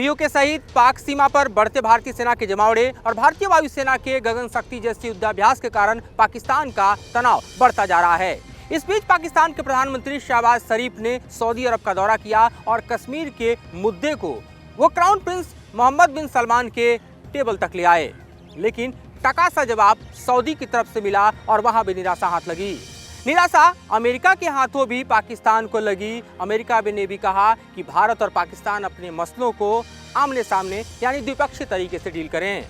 PoK सहित पाक सीमा पर बढ़ते भारतीय सेना के जमावड़े और भारतीय वायुसेना के गगन शक्ति जैसे युद्धाभ्यास के कारण पाकिस्तान का तनाव बढ़ता जा रहा है। इस बीच पाकिस्तान के प्रधानमंत्री शहबाज शरीफ ने सऊदी अरब का दौरा किया और कश्मीर के मुद्दे को वो क्राउन प्रिंस मोहम्मद बिन सलमान के टेबल तक ले आए, लेकिन टका सा जवाब सऊदी की तरफ से मिला और वहां भी निराशा हाथ लगी। निराशा अमेरिका के हाथों भी पाकिस्तान को लगी। अमेरिका ने भी कहा कि भारत और पाकिस्तान अपने मसलों को आमने सामने यानी द्विपक्षीय तरीके से डील करें।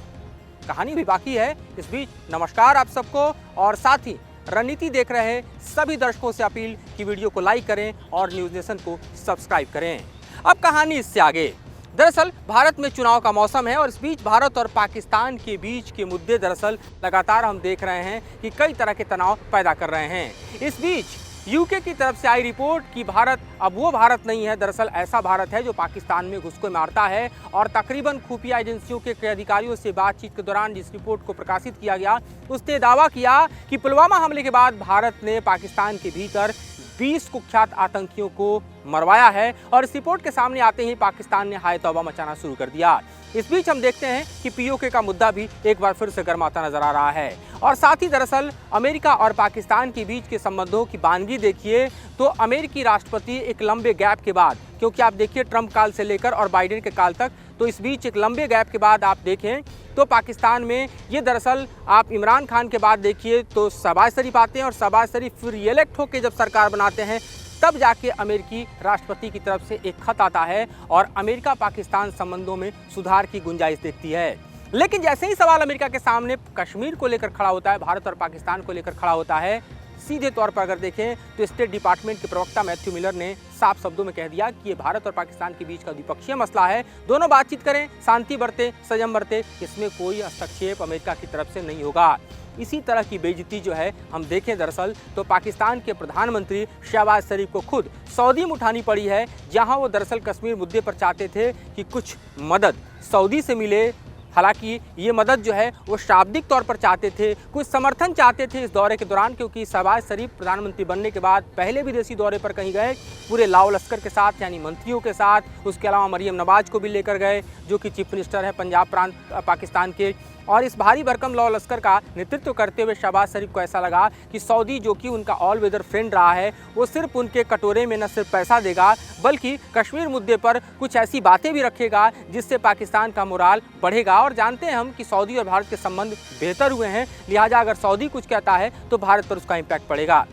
कहानी भी बाकी है। इस बीच नमस्कार आप सबको और साथ ही रणनीति देख रहे सभी दर्शकों से अपील कि वीडियो को लाइक करें और न्यूज़ नेशन को सब्सक्राइब करें। अब कहानी इससे आगे। दरअसल भारत में चुनाव का मौसम है और इस बीच भारत और पाकिस्तान के बीच के मुद्दे दरअसल लगातार हम देख रहे हैं कि कई तरह के तनाव पैदा कर रहे हैं। इस बीच यूके की तरफ से आई रिपोर्ट कि भारत अब वो भारत नहीं है, दरअसल ऐसा भारत है जो पाकिस्तान में घुसको मारता है। और तकरीबन खुफिया एजेंसियों के कई अधिकारियों से बातचीत के दौरान जिस रिपोर्ट को प्रकाशित किया गया उसने दावा किया कि पुलवामा हमले के बाद भारत ने पाकिस्तान के भीतर 20 कुख्यात आतंकियों को मरवाया है और इस रिपोर्ट के सामने आते ही पाकिस्तान ने हाय तौबा मचाना शुरू कर दिया। इस बीच हम देखते हैं कि पीओके का मुद्दा भी एक बार फिर से गर्माता नजर आ रहा है और साथ ही दरअसल अमेरिका और पाकिस्तान के बीच के संबंधों की बानगी देखिए तो अमेरिकी राष्ट्रपति एक लंबे गैप के बाद, क्योंकि आप देखिए ट्रंप काल से लेकर और बाइडेन के काल तक, तो इस बीच एक लंबे गैप के बाद आप देखें तो पाकिस्तान में ये दरअसल आप इमरान खान के बाद देखिए तो शहबाज शरीफ आते हैं और शहबाज शरीफ फिर रिएलेक्ट होकर जब सरकार बनाते हैं तब जाके अमेरिकी राष्ट्रपति की तरफ से एक खत आता है और अमेरिका पाकिस्तान संबंधों में सुधार की गुंजाइश देखती है। लेकिन जैसे ही सवाल अमेरिका के सामने कश्मीर को लेकर खड़ा होता है, भारत और पाकिस्तान को लेकर खड़ा होता है, सीधे तौर पर अगर देखें तो स्टेट डिपार्टमेंट के प्रवक्ता मैथ्यू मिलर ने साफ शब्दों में कह दिया कि ये भारत और पाकिस्तान के बीच का द्विपक्षीय मसला है, दोनों बातचीत करें, शांति बरते, संयम बरते, इसमें कोई हस्तक्षेप अमेरिका की तरफ से नहीं होगा। इसी तरह की बेइज्जती जो है हम देखें दरअसल तो पाकिस्तान के प्रधानमंत्री शहबाज शरीफ को खुद सऊदी में उठानी पड़ी है, जहां वो दरअसल कश्मीर मुद्दे पर चाहते थे कि कुछ मदद सऊदी से मिले। हालांकि ये मदद जो है वो शाब्दिक तौर पर चाहते थे, कुछ समर्थन चाहते थे इस दौरे के दौरान, क्योंकि शहबाज शरीफ प्रधानमंत्री बनने के बाद पहले विदेशी दौरे पर कहीं गए पूरे लाओ लश्कर के साथ यानी मंत्रियों के साथ, उसके अलावा मरियम नवाज को भी लेकर गए जो कि चीफ मिनिस्टर है पंजाब प्रांत पाकिस्तान के। और इस भारी भरकम लाओ लश्कर का नेतृत्व करते हुए शहबाज शरीफ को ऐसा लगा कि सऊदी जो कि उनका ऑल वेदर फ्रेंड रहा है वो सिर्फ उनके कटोरे में न सिर्फ पैसा देगा बल्कि कश्मीर मुद्दे पर कुछ ऐसी बातें भी रखेगा जिससे पाकिस्तान का मोराल बढ़ेगा। और जानते हैं हम कि सऊदी और भारत के संबंध बेहतर हुए हैं, लिहाजा अगर सऊदी कुछ कहता है तो भारत पर उसका इम्पैक्ट पड़ेगा।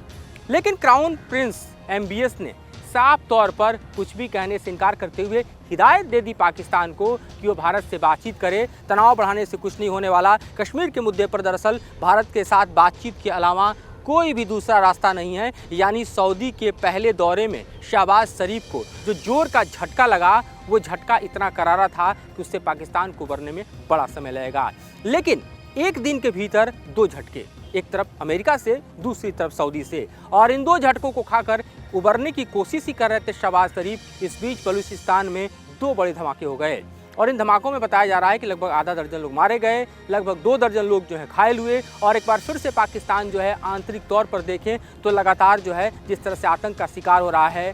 लेकिन क्राउन प्रिंस MBS ने साफ तौर पर कुछ भी कहने से इनकार करते हुए हिदायत दे दी पाकिस्तान को कि वो भारत से बातचीत करे, तनाव बढ़ाने से कुछ नहीं होने वाला। कश्मीर के मुद्दे पर दरअसल भारत के साथ बातचीत के अलावा कोई भी दूसरा रास्ता नहीं है। यानी सऊदी के पहले दौरे में शहबाज शरीफ को जो जोर का झटका लगा वो झटका इतना करारा था कि उससे पाकिस्तान को उबरने में बड़ा समय लगेगा। लेकिन एक दिन के भीतर दो झटके, एक तरफ अमेरिका से दूसरी तरफ सऊदी से, और इन दो झटकों को खाकर उबरने की कोशिश ही कर रहे थे शहबाज शरीफ। इस बीच बलूचिस्तान में 2 बड़े धमाके हो गए और इन धमाकों में बताया जा रहा है कि लगभग आधा दर्जन लोग मारे गए, लगभग 2 दर्जन लोग जो है घायल हुए। और एक बार फिर से पाकिस्तान जो है आंतरिक तौर पर देखें तो लगातार जो है जिस तरह से आतंक का शिकार हो रहा है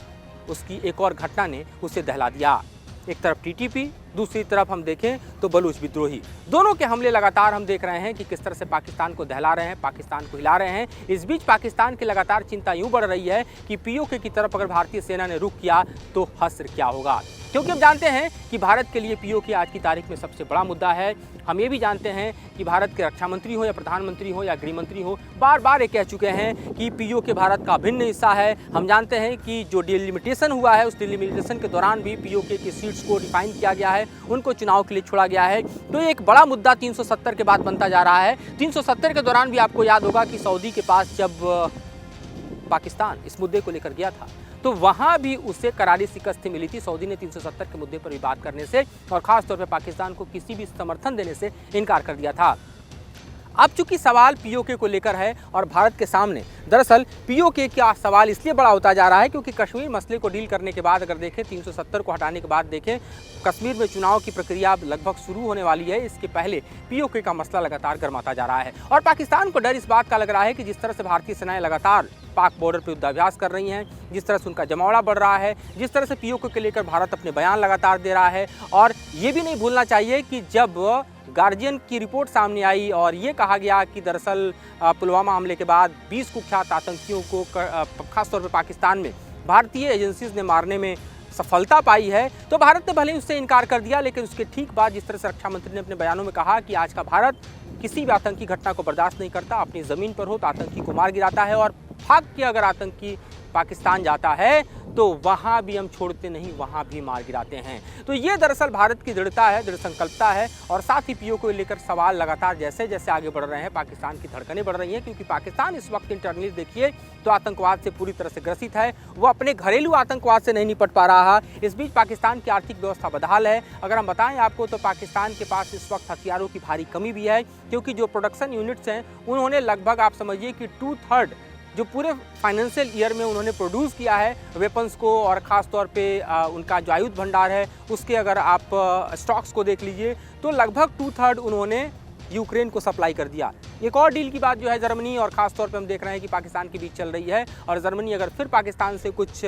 उसकी एक और घटना ने उसे दहला दिया। एक तरफ TTP, दूसरी तरफ हम देखें तो बलूच विद्रोही, दोनों के हमले लगातार हम देख रहे हैं कि किस तरह से पाकिस्तान को दहला रहे हैं, पाकिस्तान को हिला रहे हैं। इस बीच पाकिस्तान की लगातार चिंता यूं बढ़ रही है कि पीओके की तरफ अगर भारतीय सेना ने रुख किया तो हश्र क्या होगा, क्योंकि हम जानते हैं कि भारत के लिए पीओके आज की तारीख में सबसे बड़ा मुद्दा है। हम ये भी जानते हैं कि भारत के रक्षा मंत्री हो या प्रधानमंत्री हो या गृह मंत्री हो बार बार ये कह चुके हैं कि पीओके भारत का अभिन्न हिस्सा है। हम जानते हैं कि जो डिलिमिटेशन हुआ है उस डिलिमिटेशन के दौरान भी पीओके की सीट्स को डिफाइन किया गया है, उनको चुनाव के लिए छोड़ा गया है। तो ये एक बड़ा मुद्दा 370 के बाद बनता जा रहा है। 370 के दौरान भी आपको याद होगा कि सऊदी के पास जब पाकिस्तान इस मुद्दे को लेकर गया था तो वहां भी उसे करारी शिकस्त मिली थी। सऊदी ने 370 के मुद्दे पर भी बात करने से और खास तौर पर पाकिस्तान को किसी भी समर्थन देने से इनकार कर दिया था। अब चूंकि सवाल पीओके को लेकर है और भारत के सामने दरअसल पीओके का सवाल इसलिए बड़ा होता जा रहा है क्योंकि कश्मीर मसले को डील करने के बाद अगर देखें 370 को हटाने के बाद देखें कश्मीर में चुनाव की प्रक्रिया लगभग शुरू होने वाली है। इसके पहले पीओके का मसला लगातार गर्माता जा रहा है और पाकिस्तान को डर इस बात का लग रहा है कि जिस तरह से भारतीय सेनाएं लगातार पाक बॉर्डर पर युद्धाभ्यास कर रही हैं, जिस तरह से उनका जमावड़ा बढ़ रहा है, जिस तरह से पीओके को लेकर भारत अपने बयान लगातार दे रहा है। और ये भी नहीं भूलना चाहिए कि जब गार्जियन की रिपोर्ट सामने आई और ये कहा गया कि दरअसल पुलवामा हमले के बाद 20 कुख्यात आतंकियों को खासतौर पर पाकिस्तान में भारतीय एजेंसीज ने मारने में सफलता पाई है, तो भारत ने भले ही उससे इनकार कर दिया, लेकिन उसके ठीक बाद जिस तरह से रक्षा मंत्री ने अपने बयानों में कहा कि आज का भारत किसी भी आतंकी घटना को बर्दाश्त नहीं करता, अपनी ज़मीन पर हो तो आतंकी को मार गिराता है और भाग के अगर आतंकी पाकिस्तान जाता है तो वहाँ भी हम छोड़ते नहीं, वहाँ भी मार गिराते हैं। तो ये दरअसल भारत की दृढ़ता है, दृढ़ संकल्पता है। और साथ ही पीओके को लेकर सवाल लगातार जैसे जैसे आगे बढ़ रहे हैं, पाकिस्तान की धड़कनें बढ़ रही हैं, क्योंकि पाकिस्तान इस वक्त इंटरनली देखिए तो आतंकवाद से पूरी तरह से ग्रसित है। वो अपने घरेलू आतंकवाद से नहीं निपट पा रहा। इस बीच पाकिस्तान की आर्थिक व्यवस्था बदहाल है। अगर हम बताएं आपको तो पाकिस्तान के पास इस वक्त हथियारों की भारी कमी भी है, क्योंकि जो प्रोडक्शन यूनिट्स हैं उन्होंने लगभग आप समझिए कि 2/3 जो पूरे फाइनेंशियल ईयर में उन्होंने प्रोड्यूस किया है वेपन्स को, और ख़ास तौर पे उनका जो आयुध भंडार है उसके अगर आप स्टॉक्स को देख लीजिए तो लगभग 2/3 उन्होंने यूक्रेन को सप्लाई कर दिया। एक और डील की बात जो है जर्मनी और ख़ास तौर पे हम देख रहे हैं कि पाकिस्तान के बीच चल रही है, और जर्मनी अगर फिर पाकिस्तान से कुछ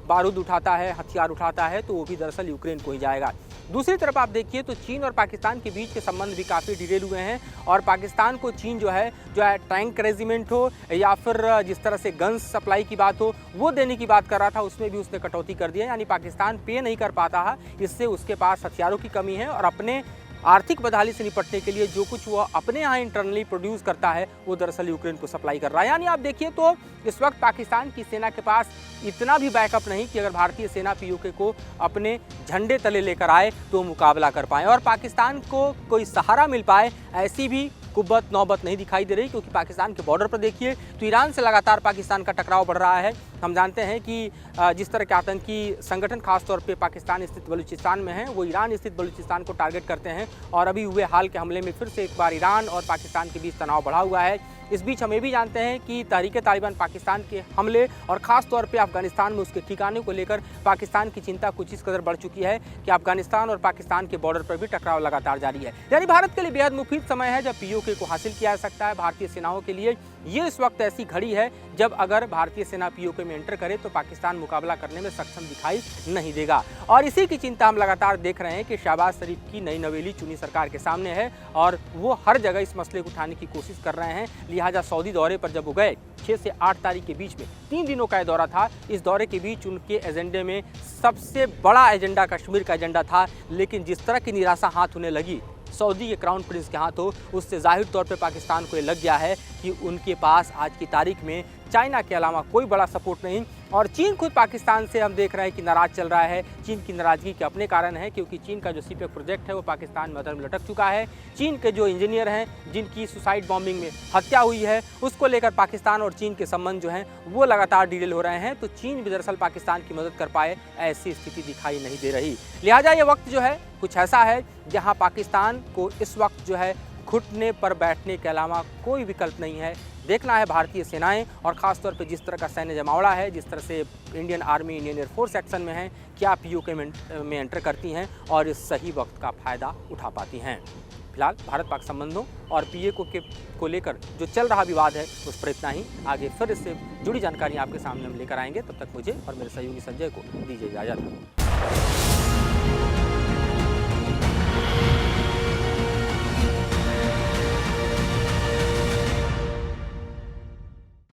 बारूद उठाता है, हथियार उठाता है, तो वो भी दरअसल यूक्रेन को ही जाएगा। दूसरी तरफ आप देखिए तो चीन और पाकिस्तान के बीच के संबंध भी काफ़ी डिटेल हुए हैं, और पाकिस्तान को चीन जो है टैंक रेजिमेंट हो या फिर जिस तरह से गन्स सप्लाई की बात हो वो देने की बात कर रहा था, उसमें भी उसने कटौती कर दी है। यानी पाकिस्तान पे नहीं कर पाता है, इससे उसके पास हथियारों की कमी है, और अपने आर्थिक बदहाली से निपटने के लिए जो कुछ वो अपने यहाँ इंटरनली प्रोड्यूस करता है वो दरअसल यूक्रेन को सप्लाई कर रहा है। यानी आप देखिए तो इस वक्त पाकिस्तान की सेना के पास इतना भी बैकअप नहीं कि अगर भारतीय सेना पीओके को अपने झंडे तले लेकर आए तो मुकाबला कर पाए और पाकिस्तान को कोई सहारा मिल पाए, ऐसी भी कुव्वत नौबत नहीं दिखाई दे रही। क्योंकि पाकिस्तान के बॉर्डर पर देखिए तो ईरान से लगातार पाकिस्तान का टकराव बढ़ रहा है। हम जानते हैं कि जिस तरह के आतंकी संगठन खासतौर पे पाकिस्तान स्थित बलूचिस्तान में हैं, वो ईरान स्थित बलूचिस्तान को टारगेट करते हैं, और अभी हुए हाल के हमले में फिर से एक बार ईरान और पाकिस्तान के बीच तनाव बढ़ा हुआ है। इस बीच हम ये भी जानते हैं कि तहरीक तालिबान पाकिस्तान के हमले और ख़ास तौर पे अफगानिस्तान में उसके ठिकाने को लेकर पाकिस्तान की चिंता कुछ इस कदर बढ़ चुकी है कि अफगानिस्तान और पाकिस्तान के बॉर्डर पर भी टकराव लगातार जारी है। यानी भारत के लिए बेहद मुफीद समय है जब पीओके को हासिल किया जा सकता है। भारतीय सेनाओं के लिए ये इस वक्त ऐसी घड़ी है जब अगर भारतीय सेना पीओके में एंटर करे तो पाकिस्तान मुकाबला करने में सक्षम दिखाई नहीं देगा। और इसी की चिंता हम लगातार देख रहे हैं कि शहबाज शरीफ की नई नवेली चुनी सरकार के सामने है, और वो हर जगह इस मसले को उठाने की कोशिश कर रहे हैं। लिहाजा सऊदी दौरे पर जब वो गए 6 से 8 तारीख के बीच में 3 दिनों का दौरा था, इस दौरे के बीच उनके एजेंडे में सबसे बड़ा एजेंडा कश्मीर का एजेंडा था। लेकिन जिस तरह की निराशा हाथ होने लगी सऊदी के क्राउन प्रिंस के हाथों, उससे जाहिर तौर पे पाकिस्तान को ये लग गया है कि उनके पास आज की तारीख में चाइना के अलावा कोई बड़ा सपोर्ट नहीं। और चीन खुद पाकिस्तान से हम देख रहे हैं कि नाराज़ चल रहा है। चीन की नाराज़गी के अपने कारण है, क्योंकि चीन का जो सीपेक प्रोजेक्ट है वो पाकिस्तान में अधर में लटक चुका है। चीन के जो इंजीनियर हैं जिनकी सुसाइड बॉम्बिंग में हत्या हुई है, उसको लेकर पाकिस्तान और चीन के संबंध जो हैं वो लगातार डिटेल हो रहे हैं। तो चीन भी दरअसल पाकिस्तान की मदद कर पाए ऐसी स्थिति दिखाई नहीं दे रही। लिहाजा ये वक्त जो है कुछ ऐसा है जहाँ पाकिस्तान को इस वक्त जो है घुटने पर बैठने के अलावा कोई विकल्प नहीं है। देखना है भारतीय सेनाएं और ख़ासतौर पर जिस तरह का सैन्य जमावड़ा है, जिस तरह से Indian army, Indian air force action में है, क्या पीओके में एंटर करती हैं और इस सही वक्त का फ़ायदा उठा पाती हैं। फिलहाल भारत पाक संबंधों और पीओके को लेकर जो चल रहा विवाद है उस पर इतना ही। आगे फिर इससे जुड़ी जानकारी आपके सामने हम लेकर आएंगे। तब तक मुझे और मेरे सहयोगी संजय को दीजिए इजाज़त।